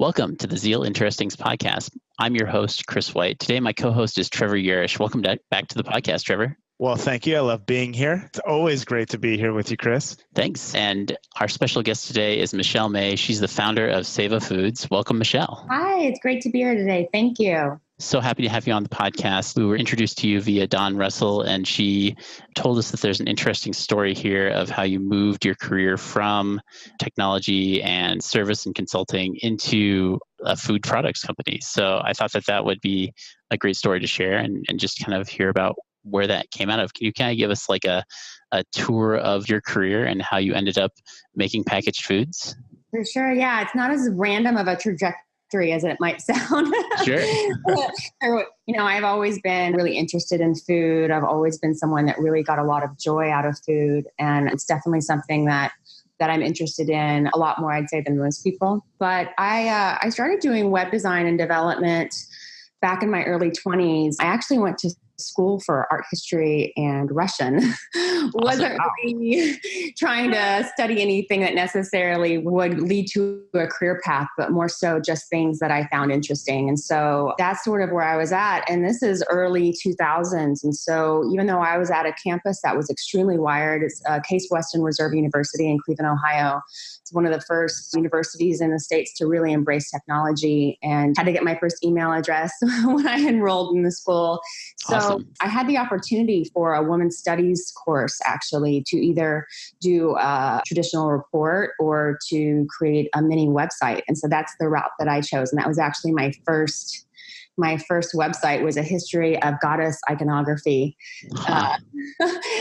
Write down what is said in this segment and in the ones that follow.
Welcome to the Zeal Interestings podcast. I'm your host, Chris White. Today, my co-host is Trevor Yerish. Welcome back to the podcast, Trevor. Well, thank you. I love being here. It's always great to be here with you, Chris. Thanks. And our special guest today is Michelle May. She's the founder of Seva Foods. Welcome, Michelle. Hi, it's great to be here today. Thank you. So happy to have you on the podcast. We were introduced to you via Dawn Russell, and she told us that there's an interesting story here of how you moved your career from technology and service and consulting into a food products company. So I thought that would be a great story to share and just kind of hear about where that came out of. Can you kind of give us like a tour of your career and how you ended up making packaged foods? For sure. Yeah. It's not as random of a trajectory as it might sound. Sure. I've always been really interested in food. I've always been someone that really got a lot of joy out of food. And it's definitely something that I'm interested in a lot more, I'd say, than most people. But I started doing web design and development back in my early 20s. I actually went to school for art history and Russian. Wasn't really trying to study anything that necessarily would lead to a career path, but more so just things that I found interesting. And so that's sort of where I was at. And this is early 2000s. And so even though I was at a campus that was extremely wired, it's Case Western Reserve University in Cleveland, Ohio. It's one of the first universities in the States to really embrace technology, and had to get my first email address when I enrolled in the school. So Awesome. I had the opportunity for a women's studies course, actually, to either do a traditional report or to create a mini website. And so that's the route that I chose. And that was actually my first website was a history of goddess iconography,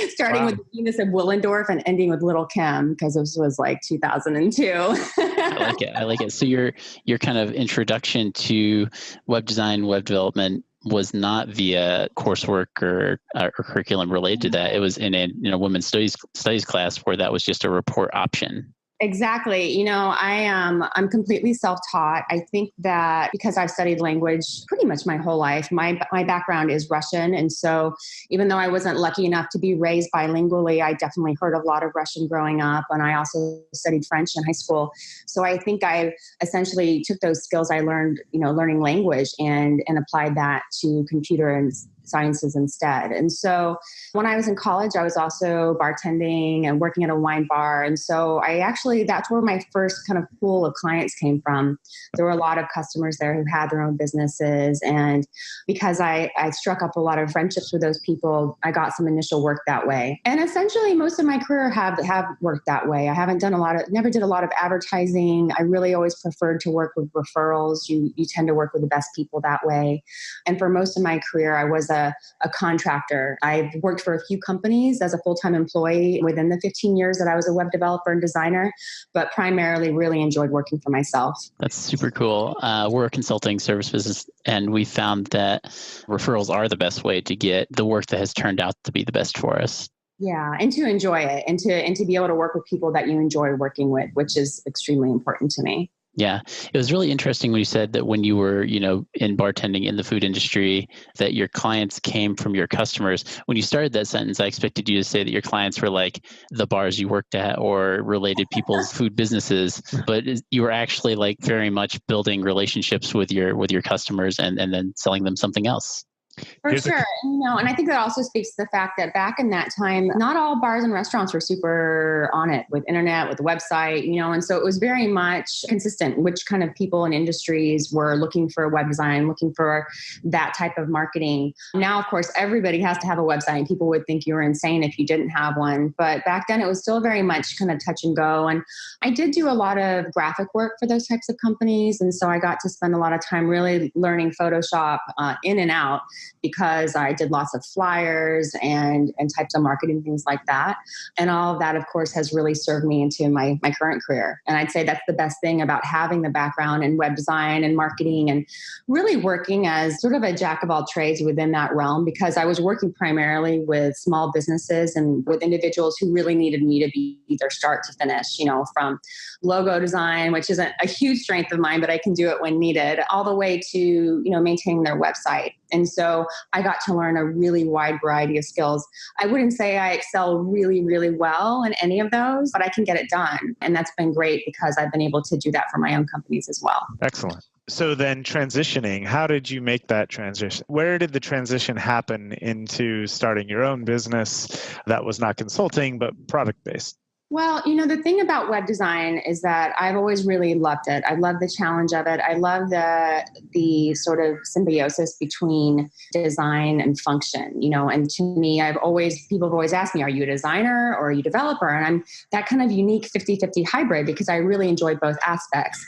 starting with the Venus of Willendorf and ending with Little Kim, because this was like 2002. I like it. So your kind of introduction to web design, web development was not via coursework or curriculum related to that. It was in a women's studies class where that was just a report option. Exactly. I'm completely self-taught. I think that because I've studied language pretty much my whole life, my background is Russian. And so even though I wasn't lucky enough to be raised bilingually, I definitely heard a lot of Russian growing up. And I also studied French in high school. So I think I essentially took those skills I learned, learning language and applied that to computer and sciences instead. And so when I was in college, I was also bartending and working at a wine bar. And so that's where my first kind of pool of clients came from. There were a lot of customers there who had their own businesses. And because I struck up a lot of friendships with those people, I got some initial work that way. And essentially most of my career have worked that way. I never did a lot of advertising. I really always preferred to work with referrals. You tend to work with the best people that way. And for most of my career, I was a contractor. I've worked for a few companies as a full-time employee within the 15 years that I was a web developer and designer, but primarily really enjoyed working for myself. That's super cool. We're a consulting service business, and we found that referrals are the best way to get the work that has turned out to be the best for us. Yeah, and to enjoy it and to be able to work with people that you enjoy working with, which is extremely important to me. Yeah. It was really interesting when you said that when you were, in bartending in the food industry, that your clients came from your customers. When you started that sentence, I expected you to say that your clients were like the bars you worked at or related people's food businesses, but you were actually like very much building relationships with your customers and then selling them something else. For sure. And I think that also speaks to the fact that back in that time, not all bars and restaurants were super on it with internet, with the website, and so it was very much consistent which kind of people and industries were looking for web design, looking for that type of marketing. Now, of course, everybody has to have a website, and people would think you were insane if you didn't have one. But back then it was still very much kind of touch and go. And I did do a lot of graphic work for those types of companies. And so I got to spend a lot of time really learning Photoshop in and out, because I did lots of flyers and types of marketing, things like that. And all of that, of course, has really served me into my current career. And I'd say that's the best thing about having the background in web design and marketing and really working as sort of a jack of all trades within that realm, because I was working primarily with small businesses and with individuals who really needed me to be either start to finish, from logo design, which isn't a huge strength of mine, but I can do it when needed, all the way to, maintaining their website. And so I got to learn a really wide variety of skills. I wouldn't say I excel really, really well in any of those, but I can get it done. And that's been great because I've been able to do that for my own companies as well. Excellent. So then transitioning, how did you make that transition? Where did the transition happen into starting your own business that was not consulting, but product-based? Well, the thing about web design is that I've always really loved it. I love the challenge of it. I love the sort of symbiosis between design and function, and to me, people have always asked me, are you a designer or are you a developer? And I'm that kind of unique 50-50 hybrid because I really enjoy both aspects.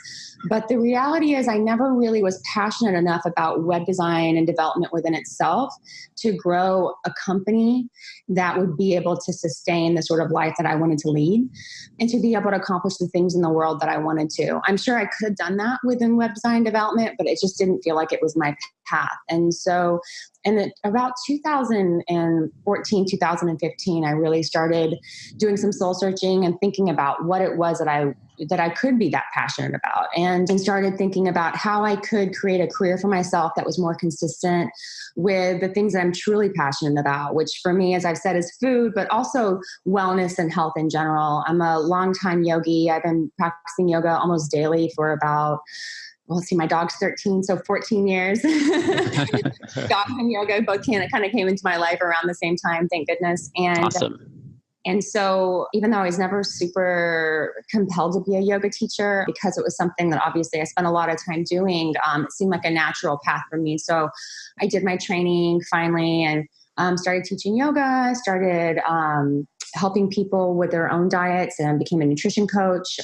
But the reality is I never really was passionate enough about web design and development within itself to grow a company that would be able to sustain the sort of life that I wanted to lead and to be able to accomplish the things in the world that I wanted to. I'm sure I could have done that within web design development, but it just didn't feel like it was my path. And so about 2014, 2015, I really started doing some soul searching and thinking about what it was that I could be that passionate about, and started thinking about how I could create a career for myself that was more consistent with the things that I'm truly passionate about, which for me, as I've said, is food, but also wellness and health in general. I'm a longtime yogi. I've been practicing yoga almost daily for about my dog's 13, so 14 years. Dog and yoga both kind of came into my life around the same time, thank goodness. And awesome. And so even though I was never super compelled to be a yoga teacher, because it was something that obviously I spent a lot of time doing, it seemed like a natural path for me. So I did my training finally and started teaching yoga, started helping people with their own diets and became a nutrition coach.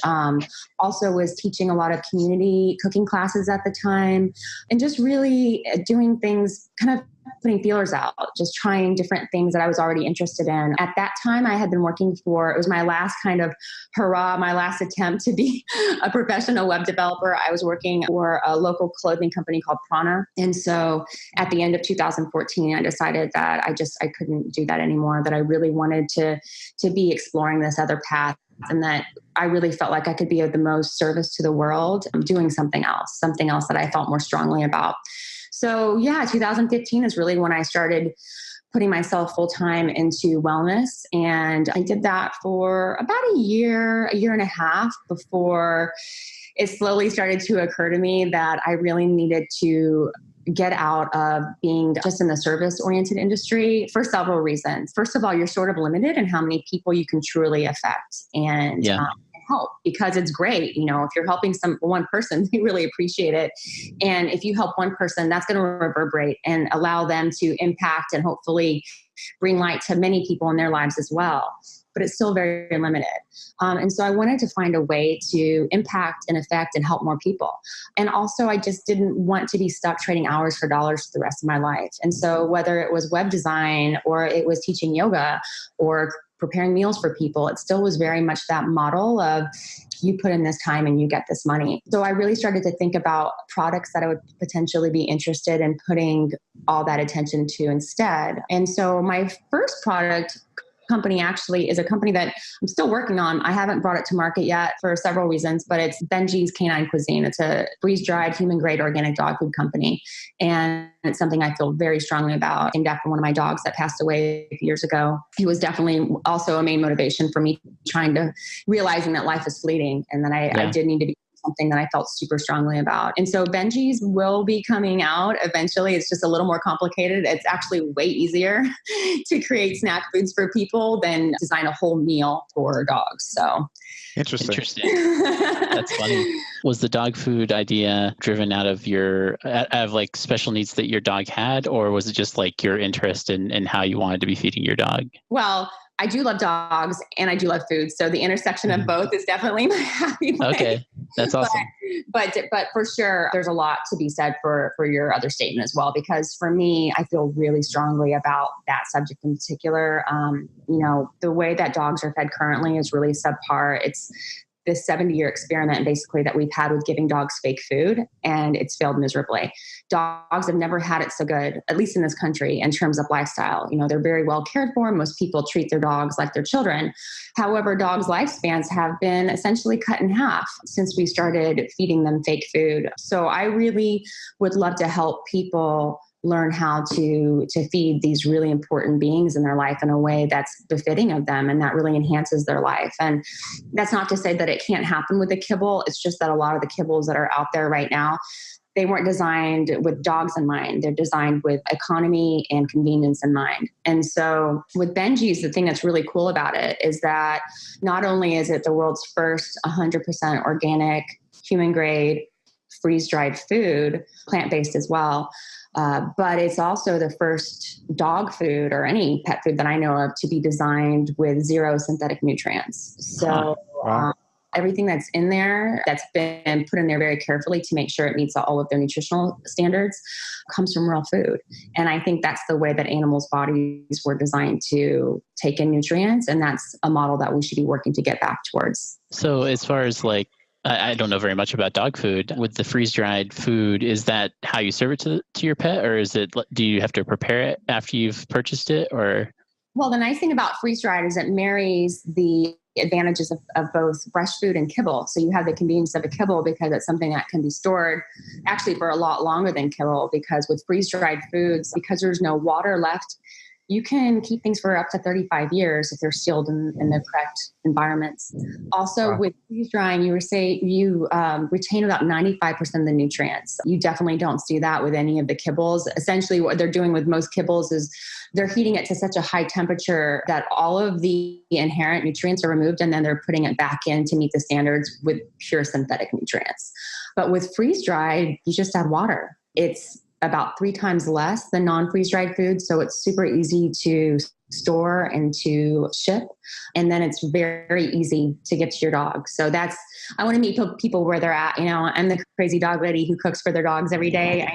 Also was teaching a lot of community cooking classes at the time and just really doing things, kind of putting feelers out, just trying different things that I was already interested in. At that time, I had been working it was my last kind of hurrah, my last attempt to be a professional web developer. I was working for a local clothing company called Prana. And so at the end of 2014, I decided that I couldn't do that anymore, that I really wanted to be exploring this other path, and that I really felt like I could be of the most service to the world doing something else that I felt more strongly about. So 2015 is really when I started putting myself full-time into wellness. And I did that for about a year and a half before it slowly started to occur to me that I really needed to get out of being just in the service-oriented industry for several reasons. First of all, you're sort of limited in how many people you can truly affect and help, because it's great. If you're helping one person, they really appreciate it. And if you help one person, that's going to reverberate and allow them to impact and hopefully bring light to many people in their lives as well. But it's still very limited. And so I wanted to find a way to impact and affect and help more people. And also I just didn't want to be stuck trading hours for dollars for the rest of my life. And so whether it was web design or it was teaching yoga or preparing meals for people, it still was very much that model of you put in this time and you get this money. So I really started to think about products that I would potentially be interested in putting all that attention to instead. And so my first product company actually is a company that I'm still working on. I haven't brought it to market yet for several reasons, but it's Benjii's Canine Cuisine. It's a freeze-dried, human-grade organic dog food company. And it's something I feel very strongly about. Named after one of my dogs that passed away a few years ago. He was definitely also a main motivation for me realizing that life is fleeting and that I did need to be something that I felt super strongly about. And so Benjii's will be coming out eventually. It's just a little more complicated. It's actually way easier to create snack foods for people than design a whole meal for dogs. So Interesting. That's funny. Was the dog food idea driven out of like special needs that your dog had, or was it just like your interest in how you wanted to be feeding your dog? Well, I do love dogs and I do love food. So the intersection of both is definitely my happy place. Okay. That's awesome. But for sure, there's a lot to be said for your other statement as well, because for me, I feel really strongly about that subject in particular. The way that dogs are fed currently is really subpar. It's this 70-year experiment basically that we've had with giving dogs fake food, and it's failed miserably. Dogs have never had it so good, at least in this country, in terms of lifestyle. They're very well cared for. Most people treat their dogs like their children. However, dogs' lifespans have been essentially cut in half since we started feeding them fake food. So I really would love to help people learn how to feed these really important beings in their life in a way that's befitting of them and that really enhances their life. And that's not to say that it can't happen with a kibble. It's just that a lot of the kibbles that are out there right now, they weren't designed with dogs in mind. They're designed with economy and convenience in mind. And so with Benjii's, the thing that's really cool about it is that not only is it the world's first 100% organic, human grade, freeze-dried food, plant-based as well, but it's also the first dog food or any pet food that I know of to be designed with zero synthetic nutrients. So everything that's in there, that's been put in there very carefully to make sure it meets all of their nutritional standards, comes from real food. And I think that's the way that animals' bodies were designed to take in nutrients. And that's a model that we should be working to get back towards. So as far as like, I don't know very much about dog food. With the freeze-dried food, is that how you serve it to your pet, or do you have to prepare it after you've purchased it, or? Well, the nice thing about freeze-dried is it marries the advantages of both fresh food and kibble. So you have the convenience of a kibble because it's something that can be stored actually for a lot longer than kibble, because with freeze-dried foods, because there's no water left, you can keep things for up to 35 years if they're sealed in the correct environments. Also, with freeze drying, you retain about 95% of the nutrients. You definitely don't see that with any of the kibbles. Essentially, what they're doing with most kibbles is they're heating it to such a high temperature that all of the inherent nutrients are removed, and then they're putting it back in to meet the standards with pure synthetic nutrients. But with freeze dried, you just add water. It's about 3 times less than non-freeze-dried food. So it's super easy to store and to ship. And then it's very easy to give to your dog. So I want to meet people where they're at. You know, I'm the crazy dog lady who cooks for their dogs every day.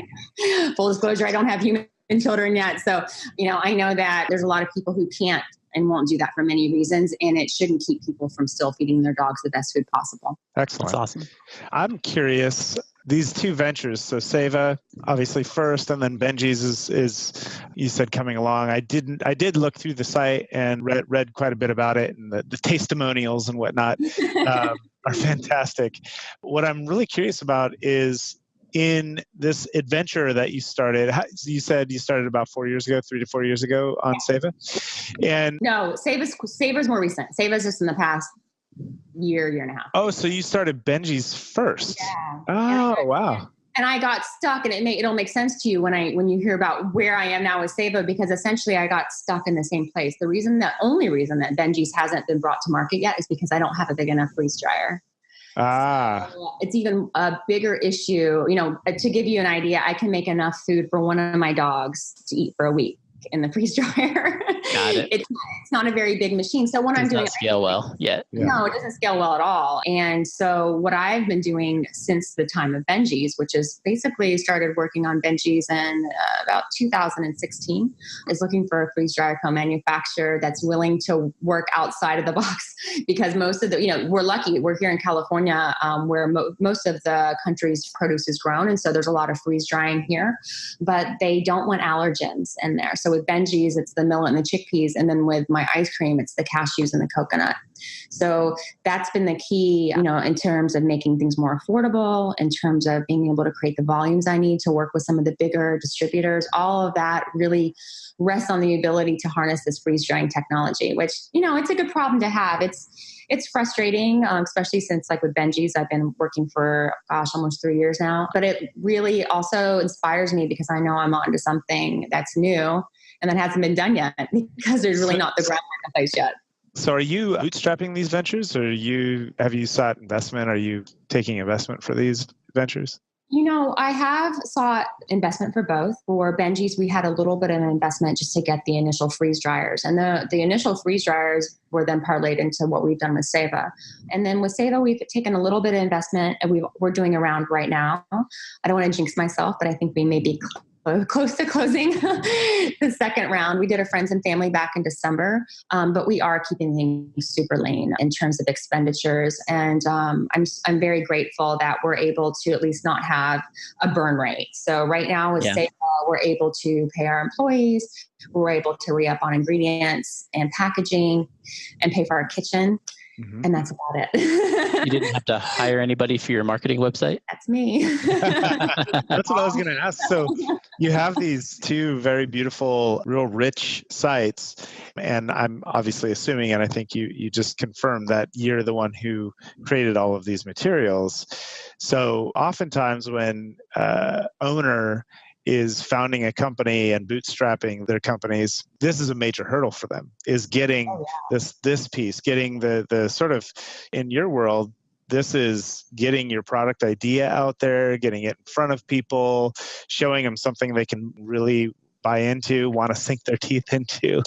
Full disclosure, I don't have human children yet. So, you know, I know that there's a lot of people who can't and won't do that for many reasons. And it shouldn't keep people from still feeding their dogs the best food possible. Excellent. That's awesome. I'm curious, these two ventures, so Seva, obviously first, and then Benjii's is you said coming along. I did look through the site and read quite a bit about it, and the testimonials and whatnot are fantastic. What I'm really curious about is in this adventure that you started, you said you started about 4 years ago, 3 to 4 years ago on Seva? And no, Seva's more recent. Seva's just in the past year and a half. Oh, so you started Benjii's first? Yeah. Oh, wow. And I got stuck, and it'll make sense to you when you hear about where I am now with Seva, because essentially I got stuck in the same place. The only reason that Benjii's hasn't been brought to market yet is because I don't have a big enough freeze dryer. So it's even a bigger issue. You know, to give you an idea, I can make enough food for one of my dogs to eat for a week in the freeze dryer. Got it. It's not a very big machine. So when I'm doing it, scale well yet. Yeah. No, it doesn't scale well at all. And so what I've been doing since the time of Benjii's, which is basically started working on Benjii's in about 2016, is looking for a freeze dryer co-manufacturer that's willing to work outside of the box, because most of we're lucky. We're here in California, where most of the country's produce is grown. And so there's a lot of freeze drying here, but they don't want allergens in there. So with Benjii's, it's the millet and the chickpeas. And then with my ice cream, it's the cashews and the coconut. So that's been the key, in terms of making things more affordable, in terms of being able to create the volumes I need to work with some of the bigger distributors. All of that really rests on the ability to harness this freeze drying technology, which, it's a good problem to have. It's frustrating, especially since like with Benjii's, I've been working for, almost 3 years now. But it really also inspires me because I know I'm onto something that's new and that hasn't been done yet, because there's really not the groundwork in place yet. So are you bootstrapping these ventures, or have you sought investment? Are you taking investment for these ventures? I have sought investment for both. For Benjii's, we had a little bit of an investment just to get the initial freeze dryers. And the initial freeze dryers were then parlayed into what we've done with Seva. And then with Seva, we've taken a little bit of investment, and we're doing a round right now. I don't want to jinx myself, but I think we may be close to closing the second round. We did a friends and family back in December, but we are keeping things super lean in terms of expenditures. And I'm very grateful that we're able to at least not have a burn rate. So right now with Seva, we're able to pay our employees. We're able to re-up on ingredients and packaging and pay for our kitchen. Mm-hmm. And that's about it. You didn't have to hire anybody for your marketing website? That's me. That's what I was going to ask. So You have these two very beautiful, real rich sites. And I'm obviously assuming, and I think you just confirmed that you're the one who created all of these materials. So oftentimes when owner is founding a company and bootstrapping their companies, this is a major hurdle for them, is getting this piece, getting the sort of, in your world, this is getting your product idea out there, getting it in front of people, showing them something they can really buy into, want to sink their teeth into.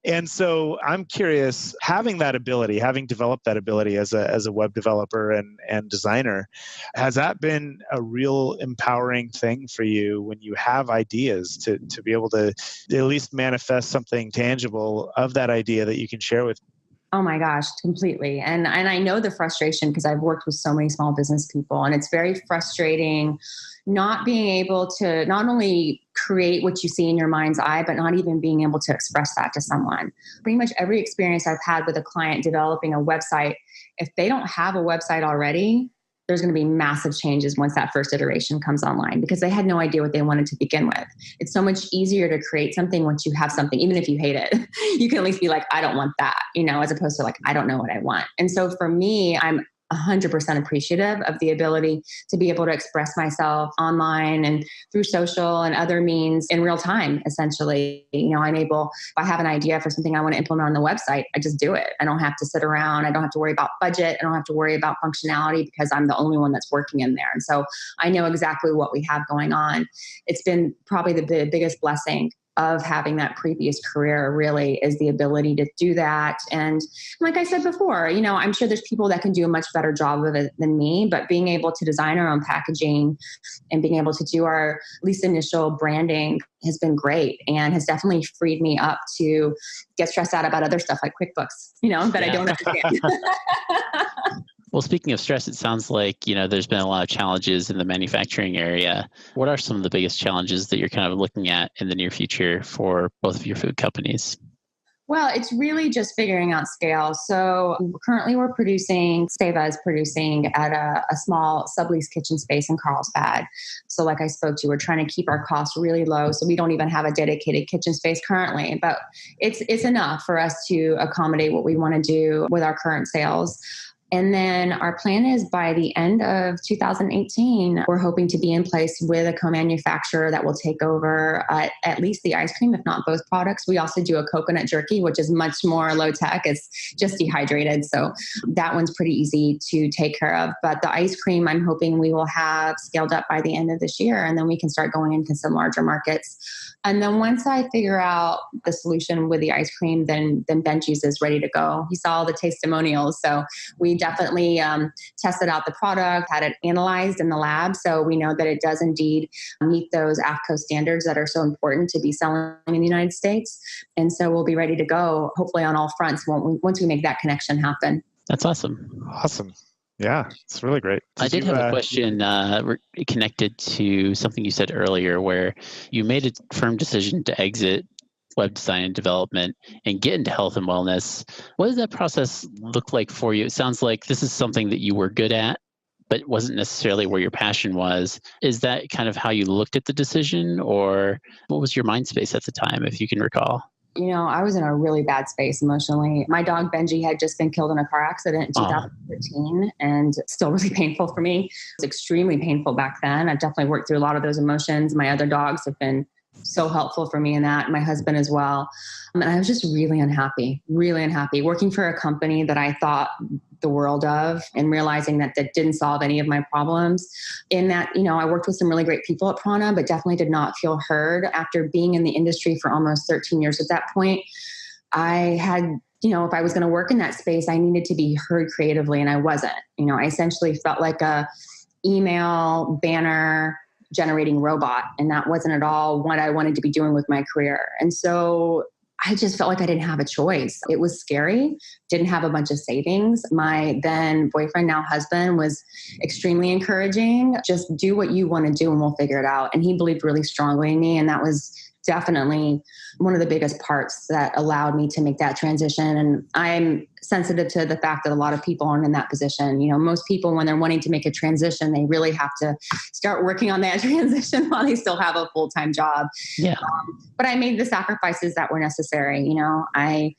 And so I'm curious, having that ability, having developed that ability as a web developer and designer, has that been a real empowering thing for you when you have ideas to be able to at least manifest something tangible of that idea that you can share with? Oh my gosh, completely. And I know the frustration because I've worked with so many small business people, and it's very frustrating not being able to not only create what you see in your mind's eye, but not even being able to express that to someone. Pretty much every experience I've had with a client developing a website, if they don't have a website already, there's going to be massive changes once that first iteration comes online because they had no idea what they wanted to begin with. It's so much easier to create something once you have something, even if you hate it. You can at least be like, I don't want that, as opposed to like, I don't know what I want. And so for me, I'm 100% appreciative of the ability to be able to express myself online and through social and other means in real time, essentially. I'm able, if I have an idea for something I want to implement on the website, I just do it. I don't have to sit around. I don't have to worry about budget. I don't have to worry about functionality because I'm the only one that's working in there. And so I know exactly what we have going on. It's been probably the biggest blessing of having that previous career really is the ability to do that. And like I said before, I'm sure there's people that can do a much better job of it than me, but being able to design our own packaging and being able to do our at least initial branding has been great and has definitely freed me up to get stressed out about other stuff like QuickBooks, that I don't understand. Well, speaking of stress, it sounds like, there's been a lot of challenges in the manufacturing area. What are some of the biggest challenges that you're kind of looking at in the near future for both of your food companies? Well, it's really just figuring out scale. So currently Seva is producing at a small sublease kitchen space in Carlsbad. So like I spoke to, we're trying to keep our costs really low. So we don't even have a dedicated kitchen space currently, but it's enough for us to accommodate what we want to do with our current sales. And then our plan is by the end of 2018, we're hoping to be in place with a co-manufacturer that will take over at least the ice cream, if not both products. We also do a coconut jerky, which is much more low tech. It's just dehydrated. So that one's pretty easy to take care of. But the ice cream, I'm hoping we will have scaled up by the end of this year. And then we can start going into some larger markets. And then once I figure out the solution with the ice cream, then Benjii's is ready to go. He saw all the testimonials. So we definitely tested out the product, had it analyzed in the lab. So we know that it does indeed meet those AFCO standards that are so important to be selling in the United States. And so we'll be ready to go, hopefully on all fronts, once we make that connection happen. That's awesome. Awesome. Yeah, it's really great. I did have a question connected to something you said earlier where you made a firm decision to exit web design and development and get into health and wellness. What does that process look like for you? It sounds like this is something that you were good at, but wasn't necessarily where your passion was. Is that kind of how you looked at the decision, or what was your mind space at the time, if you can recall? I was in a really bad space emotionally. My dog Benjii had just been killed in a car accident in 2013 and still really painful for me. It was extremely painful back then. I've definitely worked through a lot of those emotions. My other dogs have been so helpful for me in that, my husband as well. And I was just really unhappy, working for a company that I thought the world of and realizing that didn't solve any of my problems. In that, I worked with some really great people at Prana, but definitely did not feel heard. After being in the industry for almost 13 years at that point, I had, if I was going to work in that space, I needed to be heard creatively, and I wasn't. I essentially felt like a email banner generating robot, and that wasn't at all what I wanted to be doing with my career. And so I just felt like I didn't have a choice. It was scary, didn't have a bunch of savings. My then boyfriend, now husband, was extremely encouraging. Just do what you want to do and we'll figure it out. And he believed really strongly in me. And that was definitely one of the biggest parts that allowed me to make that transition. And I'm sensitive to the fact that a lot of people aren't in that position. Most people, when they're wanting to make a transition, they really have to start working on that transition while they still have a full-time job. Yeah. But I made the sacrifices that were necessary. I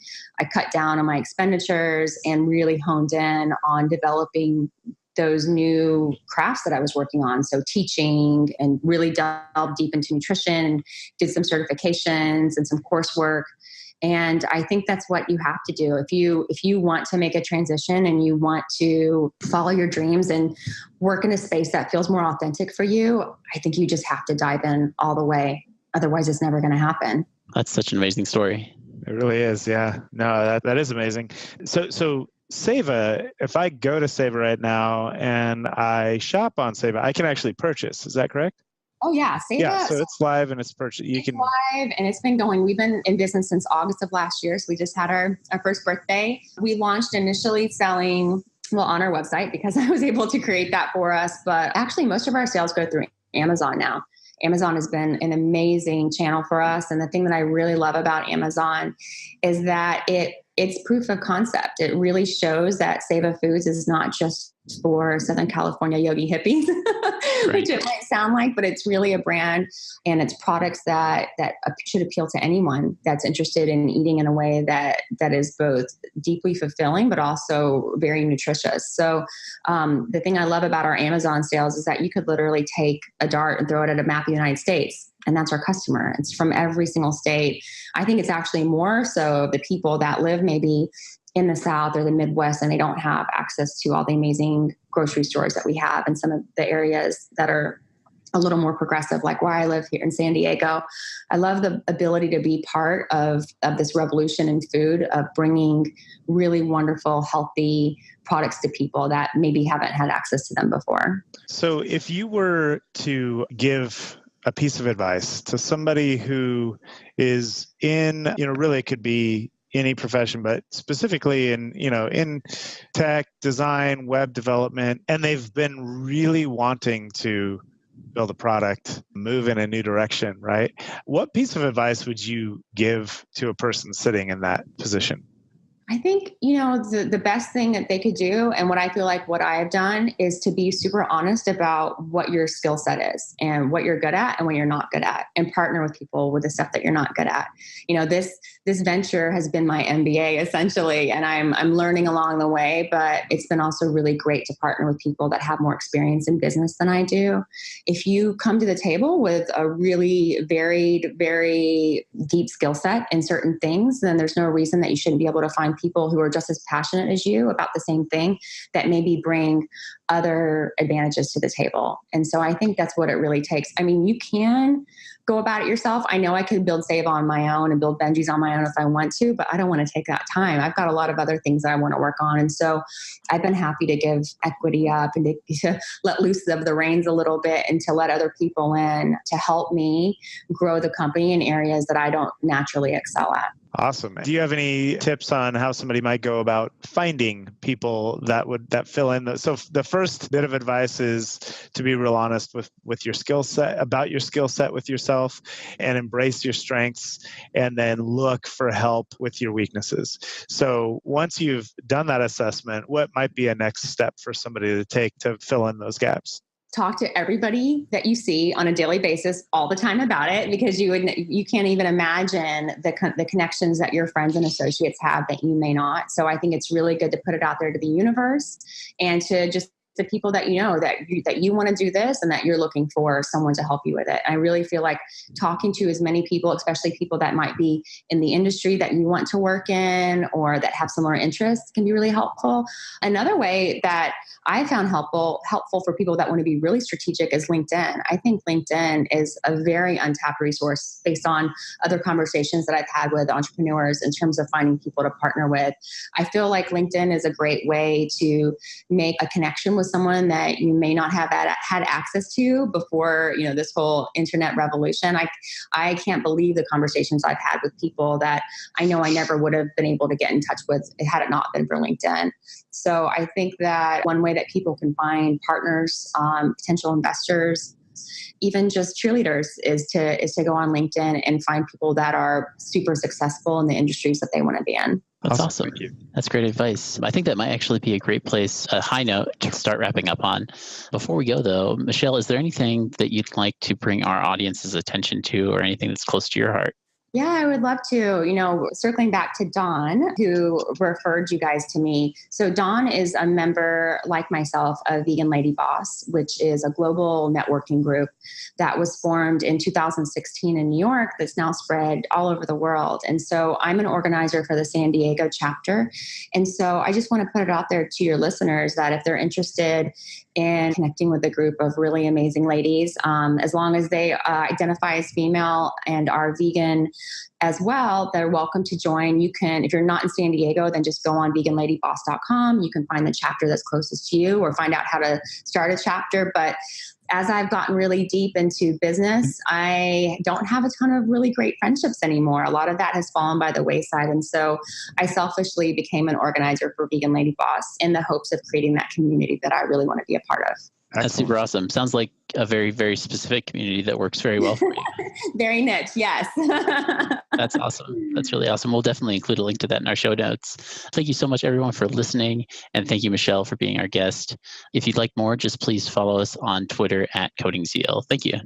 cut down on my expenditures and really honed in on developing those new crafts that I was working on. So teaching, and really delved deep into nutrition, did some certifications and some coursework. And I think that's what you have to do. If you want to make a transition and you want to follow your dreams and work in a space that feels more authentic for you, I think you just have to dive in all the way. Otherwise, it's never going to happen. That's such an amazing story. It really is. Yeah. No, that is amazing. So Seva, if I go to Seva right now and I shop on Seva, I can actually purchase. Is that correct? Oh yeah, Seva. Yeah, so it's live and it's purchased. It's live and it's been going. We've been in business since August of last year. So we just had our first birthday. We launched initially selling, on our website, because I was able to create that for us. But actually most of our sales go through Amazon now. Amazon has been an amazing channel for us. And the thing that I really love about Amazon is that it's proof of concept. It really shows that Seva Foods is not just for Southern California yogi hippies, right, which it might sound like, but it's really a brand, and it's products that should appeal to anyone that's interested in eating in a way that is both deeply fulfilling, but also very nutritious. So the thing I love about our Amazon sales is that you could literally take a dart and throw it at a map of the United States. And that's our customer. It's from every single state. I think it's actually more so the people that live maybe in the South or the Midwest, and they don't have access to all the amazing grocery stores that we have in some of the areas that are a little more progressive, like where I live here in San Diego. I love the ability to be part of this revolution in food, of bringing really wonderful, healthy products to people that maybe haven't had access to them before. So if you were to give a piece of advice to somebody who is in, really it could be any profession, but specifically in tech, design, web development, and they've been really wanting to build a product, move in a new direction, right? What piece of advice would you give to a person sitting in that position? I think, the best thing that they could do, and what I feel like what I have done, is to be super honest about what your skill set is and what you're good at and what you're not good at, and partner with people with the stuff that you're not good at. This venture has been my MBA essentially, and I'm learning along the way, but it's been also really great to partner with people that have more experience in business than I do. If you come to the table with a really varied, very deep skill set in certain things, then there's no reason that you shouldn't be able to find people who are just as passionate as you about the same thing that maybe bring other advantages to the table. And so I think that's what it really takes. I mean, you can go about it yourself. I know I could build Seva on my own and build Benjii's on my own if I want to, but I don't want to take that time. I've got a lot of other things that I want to work on. And so I've been happy to give equity up and to let loose of the reins a little bit and to let other people in to help me grow the company in areas that I don't naturally excel at. Awesome. Do you have any tips on how somebody might go about finding people that fill in? So the first bit of advice is to be real honest with your skill set, about your skill set with yourself, and embrace your strengths, and then look for help with your weaknesses. So once you've done that assessment, what might be a next step for somebody to take to fill in those gaps? Talk to everybody that you see on a daily basis all the time about it, because you can't even imagine the connections that your friends and associates have that you may not. So I think it's really good to put it out there to the universe and to just the people that that you want to do this and that you're looking for someone to help you with it. I really feel like talking to as many people, especially people that might be in the industry that you want to work in or that have similar interests, can be really helpful. Another way that I found helpful for people that want to be really strategic is LinkedIn. I think LinkedIn is a very untapped resource based on other conversations that I've had with entrepreneurs in terms of finding people to partner with. I feel like LinkedIn is a great way to make a connection with someone that you may not have had access to before, this whole internet revolution. I can't believe the conversations I've had with people that I know I never would have been able to get in touch with had it not been for LinkedIn. So I think that one way that people can find partners, potential investors, even just cheerleaders is to go on LinkedIn and find people that are super successful in the industries that they want to be in. That's awesome. That's great advice. I think that might actually be a great place, a high note to start wrapping up on. Before we go, though, Michelle, is there anything that you'd like to bring our audience's attention to, or anything that's close to your heart? Yeah, I would love to. Circling back to Dawn, who referred you guys to me. So Dawn is a member, like myself, of Vegan Lady Boss, which is a global networking group that was formed in 2016 in New York that's now spread all over the world. And so I'm an organizer for the San Diego chapter. And so I just want to put it out there to your listeners that if they're interested in connecting with a group of really amazing ladies, as long as they identify as female and are vegan as well, they're welcome to join. You can, if you're not in San Diego, then just go on veganladyboss.com. You can find the chapter that's closest to you or find out how to start a chapter. But as I've gotten really deep into business, I don't have a ton of really great friendships anymore. A lot of that has fallen by the wayside. And so I selfishly became an organizer for Vegan Lady Boss in the hopes of creating that community that I really want to be a part of. That's super awesome. Sounds like a very, very specific community that works very well for you. Very niche, yes. That's awesome. That's really awesome. We'll definitely include a link to that in our show notes. Thank you so much, everyone, for listening. And thank you, Michelle, for being our guest. If you'd like more, just please follow us on Twitter @CodingZeal. Thank you.